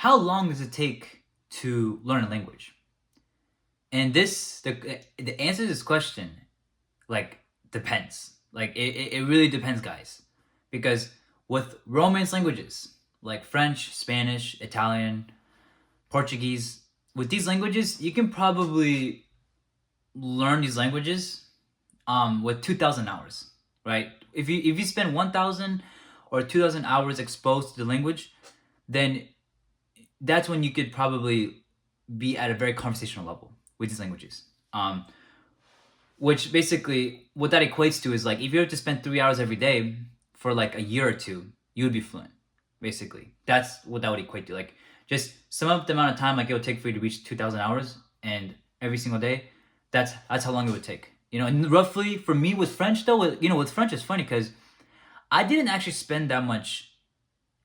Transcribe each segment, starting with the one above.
how long does it take to learn a language? And the answer to this question, like, depends. Like, it really depends, guys. Because with Romance languages, like French, Spanish, Italian, Portuguese, with these languages, you can probably learn these languages with 2,000 hours, right? If you spend 1,000 or 2,000 hours exposed to the language, then that's when you could probably be at a very conversational level with these languages. Which basically, what that equates to is, like, if you were to spend 3 hours every day for like a year or two, you would be fluent. Basically, that's what that would equate to. Like, just sum up the amount of time like it would take for you to reach 2,000 hours, and every single day, that's how long it would take. And roughly for me with French though, with French it's funny because I didn't actually spend that much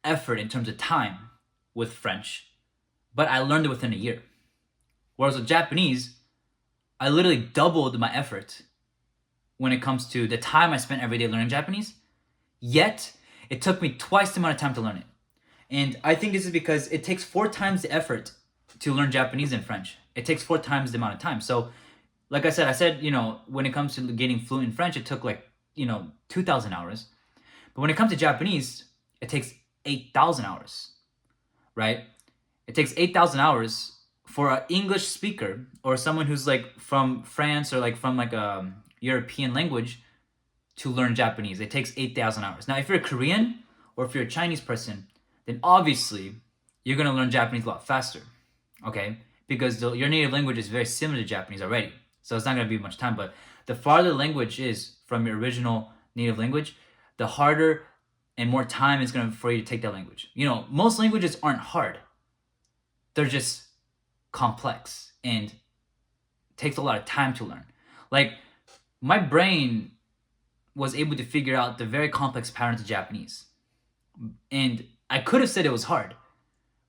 effort in terms of time with French, but I learned it within a year. Whereas with Japanese, I literally doubled my effort when it comes to the time I spent every day learning Japanese, yet it took me twice the amount of time to learn it. And I think this is because it takes 4 times the effort to learn Japanese than French. It takes 4 times the amount of time. So, like I said, when it comes to getting fluent in French, it took 2,000 hours. But when it comes to Japanese, it takes 8,000 hours, right? It takes 8,000 hours for an English speaker or someone who's like from France or like from like a European language to learn Japanese. It takes 8,000 hours. Now, if you're a Korean or if you're a Chinese person, then obviously you're going to learn Japanese a lot faster, okay? Because your native language is very similar to Japanese already. So it's not going to be much time. But the farther the language is from your original native language, the harder and more time it's going to for you to take that language. Most languages aren't hard. They're just complex and takes a lot of time to learn. Like, my brain was able to figure out the very complex patterns of Japanese. And I could have said it was hard,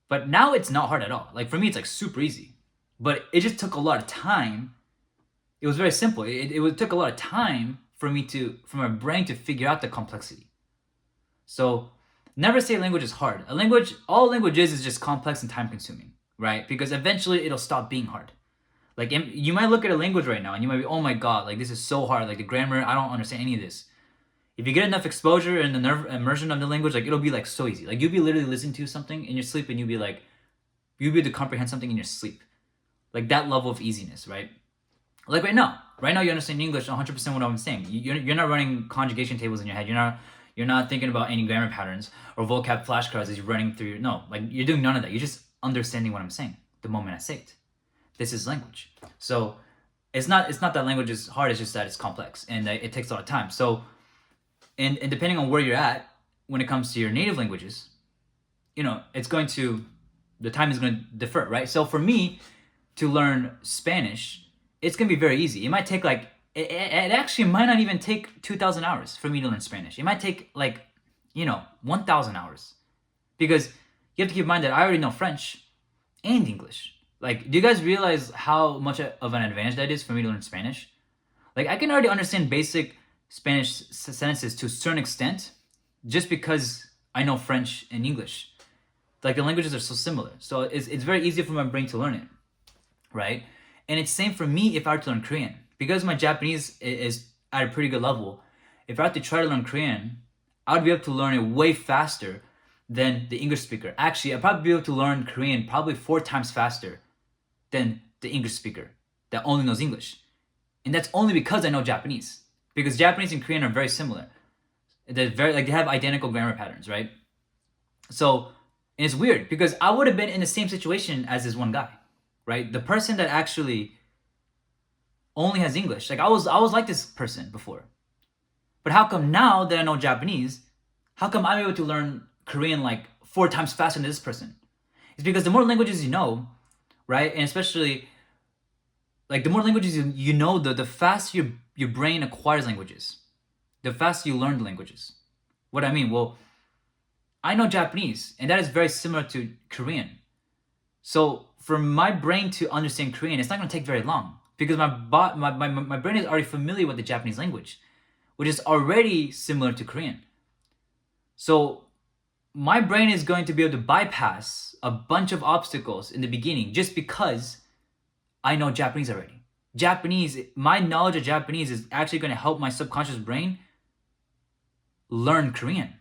but now it's not hard at all. Like, for me, it's like super easy. But it just took a lot of time. It was very simple. It took a lot of time for my brain to figure out the complexity. So never say a language is hard. All language is just complex and time consuming, right? Because eventually it'll stop being hard. Like, you might look at a language right now and you might be, oh my God, like, this is so hard. Like, the grammar, I don't understand any of this. If you get enough exposure and the immersion of the language, like, it'll be like so easy. Like, you'll be literally listening to something in your sleep and you'll be able to comprehend something in your sleep. Like, that level of easiness, right? Like right now you understand English 100% what I'm saying. You're not running conjugation tables in your head. You're not thinking about any grammar patterns or vocab flashcards as you're running through. No, like, you're doing none of that. You're just understanding what I'm saying the moment I say it. This is language. So it's not that language is hard. It's just that it's complex and it takes a lot of time. So and depending on where you're at when it comes to your native languages, the time is going to differ, right? So for me to learn Spanish, it's going to be very easy. It might take it actually might not even take 2,000 hours for me to learn Spanish. It might take 1,000 hours, because you have to keep in mind that I already know French and English. Like, do you guys realize how much of an advantage that is for me to learn Spanish? Like, I can already understand basic Spanish sentences to a certain extent just because I know French and English. Like, the languages are so similar. So it's very easy for my brain to learn it, right? And it's same for me if I were to learn Korean. Because my Japanese is at a pretty good level, if I had to try to learn Korean, I would be able to learn it way faster than the English speaker. Actually, I'd probably be able to learn Korean probably 4 times faster than the English speaker that only knows English. And that's only because I know Japanese. Because Japanese and Korean are very similar. They have identical grammar patterns, right? So, and it's weird because I would have been in the same situation as this one guy, right? The person that actually only has English. Like, I was like this person before. But how come now that I know Japanese, how come I'm able to learn Korean 4 times faster than this person? It's because the more languages you know, right? And especially, the more languages you know, the faster your brain acquires languages. The faster you learn the languages. What I mean? Well, I know Japanese, and that is very similar to Korean. So for my brain to understand Korean, it's not going to take very long, because my brain is already familiar with the Japanese language, which is already similar to Korean. So my brain is going to be able to bypass a bunch of obstacles in the beginning just because I know Japanese already. My knowledge of Japanese is actually going to help my subconscious brain learn Korean.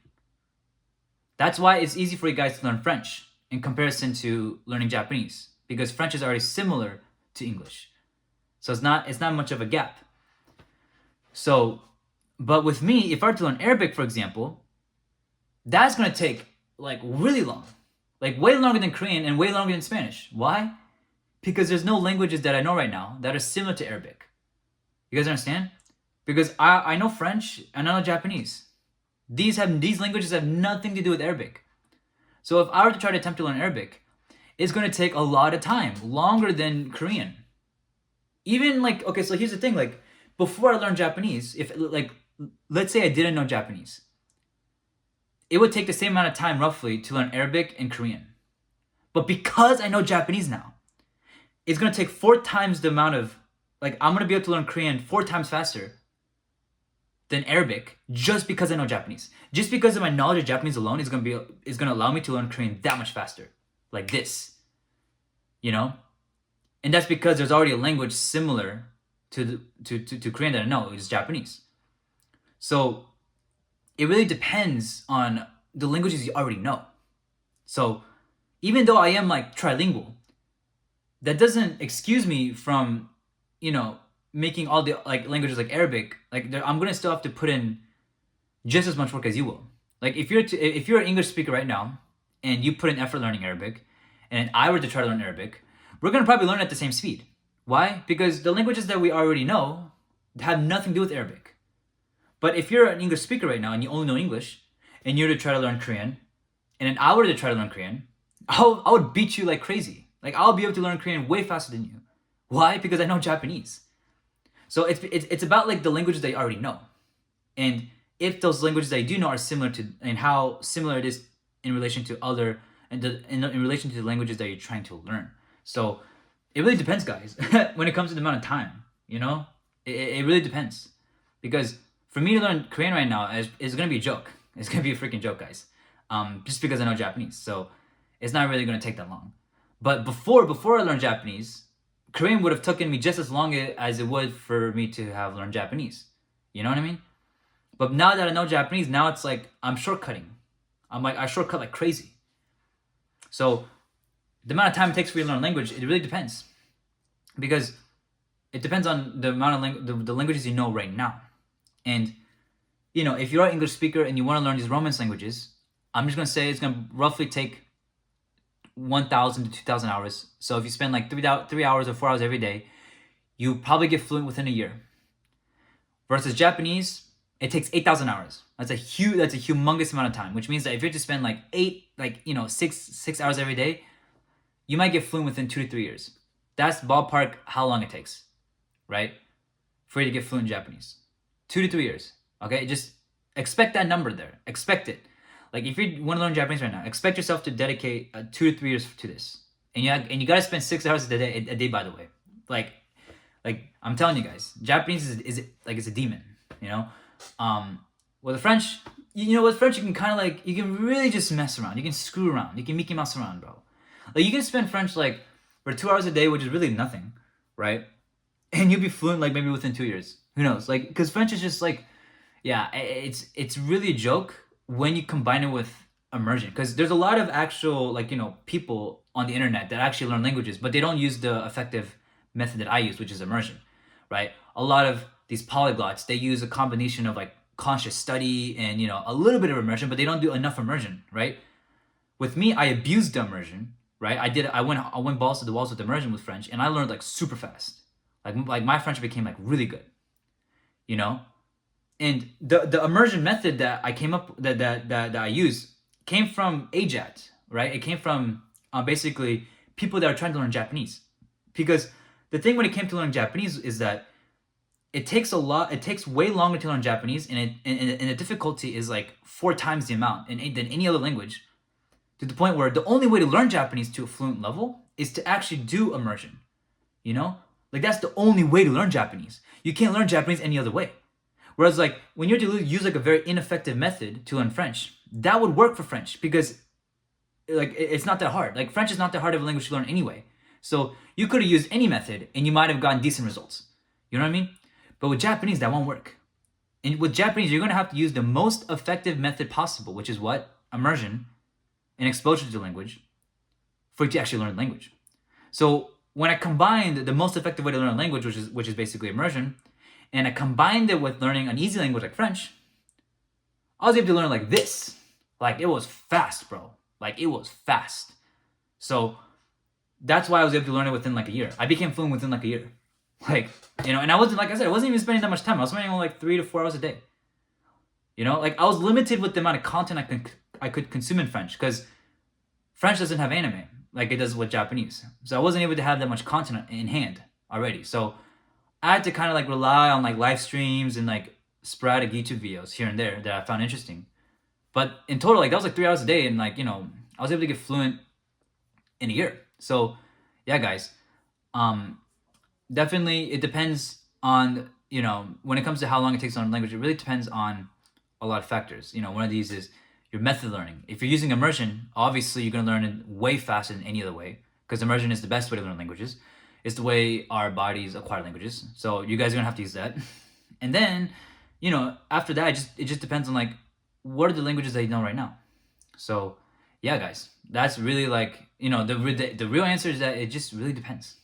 That's why it's easy for you guys to learn French in comparison to learning Japanese, because French is already similar to English. So it's not much of a gap. So, but with me, if I were to learn Arabic, for example, that's going to take like really long. Like way longer than Korean and way longer than Spanish. Why? Because there's no languages that I know right now that are similar to Arabic. You guys understand? Because I know French and I know Japanese. These languages have nothing to do with Arabic. So if I were to try to attempt to learn Arabic, it's going to take a lot of time, longer than Korean. Even like, okay, so here's the thing, like before I learned Japanese, if like, let's say I didn't know Japanese, it would take the same amount of time roughly to learn Arabic and Korean. But because I know Japanese now, it's going to take 4 times the amount of, like I'm going to be able to learn Korean 4 times faster than Arabic just because I know Japanese. Just because of my knowledge of Japanese alone is going to allow me to learn Korean that much faster. Like this. You know? And that's because there's already a language similar to Korean that I know, is Japanese. So it really depends on the languages you already know. So even though I am like trilingual, that doesn't excuse me from, you know, making all the like languages like Arabic. Like I'm gonna still have to put in just as much work as you will. Like if you're an English speaker right now and you put in effort learning Arabic, and I were to try to learn Arabic, we're gonna probably learn at the same speed. Why? Because the languages that we already know have nothing to do with Arabic. But if you're an English speaker right now and you only know English, and you're to try to learn Korean, and then I were to try to learn Korean, I would beat you like crazy. Like I'll be able to learn Korean way faster than you. Why? Because I know Japanese. So it's about like the languages that you already know, and if those languages that you do know are similar to, and how similar it is in relation to other, and in relation to the languages that you're trying to learn. So it really depends, guys. When it comes to the amount of time, you know, it really depends. Because for me to learn Korean right now is gonna be a joke. It's gonna be a freaking joke, guys. Just because I know Japanese, so it's not really gonna take that long. But before I learned Japanese, Korean would have taken me just as long as it would for me to have learned Japanese. You know what I mean? But now that I know Japanese, now it's like I'm shortcutting. I shortcut like crazy. So the amount of time it takes for you to learn a language, it really depends. Because it depends on the amount of the languages you know right now. And, you know, if you're an English speaker and you want to learn these Romance languages, I'm just going to say it's going to roughly take 1,000 to 2,000 hours. So if you spend like 3 hours or 4 hours every day, you probably get fluent within a year. Versus Japanese, it takes 8,000 hours. That's a humongous amount of time, which means that if you have to spend like 6 hours every day, you might get fluent within 2 to 3 years. That's ballpark how long it takes, right? For you to get fluent in Japanese. 2 to 3 years, okay? Just expect that number there. Expect it. Like if you want to learn Japanese right now, expect yourself to dedicate 2 to 3 years to this. And you gotta spend 6 hours a day, by the way. Like I'm telling you guys, Japanese is like it's a demon, you know? With the French, you know, with French you can kind of like, you can really just mess around. You can screw around. You can Mickey Mouse around, bro. Like you can spend French like for 2 hours a day, which is really nothing, right? And you'll be fluent like maybe within 2 years. Who knows? Like, because French is just like, yeah, it's really a joke when you combine it with immersion. Because there's a lot of actual, like, you know, people on the internet that actually learn languages, but they don't use the effective method that I use, which is immersion, right? A lot of these polyglots, they use a combination of like conscious study and, you know, a little bit of immersion, but they don't do enough immersion, right? With me, I abused the immersion, right? I went balls to the walls with immersion with French, and I learned like super fast. Like my French became like really good, you know? And the immersion method that I came up that I use came from AJAT, right? It came from basically people that are trying to learn Japanese. Because the thing when it came to learning Japanese is that it takes way longer to learn Japanese, and the difficulty is like 4 times the amount than any other language, to the point where the only way to learn Japanese to a fluent level is to actually do immersion, you know? Like that's the only way to learn Japanese. You can't learn Japanese any other way. Whereas like when you're to use like a very ineffective method to learn French, that would work for French because like it's not that hard. Like French is not that hard of a language to learn anyway. So you could have used any method and you might have gotten decent results. You know what I mean? But with Japanese, that won't work. And with Japanese, you're gonna have to use the most effective method possible, which is what? Immersion and exposure to the language for you to actually learn the language. So when I combined the most effective way to learn a language, which is basically immersion, and I combined it with learning an easy language like French, I was able to learn like this. Like it was fast, bro. Like it was fast. So that's why I was able to learn it within like a year. I became fluent within like a year. Like, you know, and I wasn't, like I said, I wasn't even spending that much time. I was spending only like 3 to 4 hours a day. You know, like I was limited with the amount of content I could consume in French because French doesn't have anime like it does with Japanese. So I wasn't able to have that much content in hand already. So I had to kind of like rely on like live streams and like sporadic YouTube videos here and there that I found interesting. But in total, like that was like 3 hours a day, and like, you know, I was able to get fluent in a year. So yeah, guys, definitely it depends on, you know, when it comes to how long it takes to learn a language, it really depends on a lot of factors. You know, one of these is your method learning. If you're using immersion, obviously you're going to learn it way faster than any other way because immersion is the best way to learn languages. It's the way our bodies acquire languages. So you guys are going to have to use that. And then, you know, after that, it just depends on like, what are the languages that you know right now? So yeah, guys, that's really like, you know, the real answer is that it just really depends.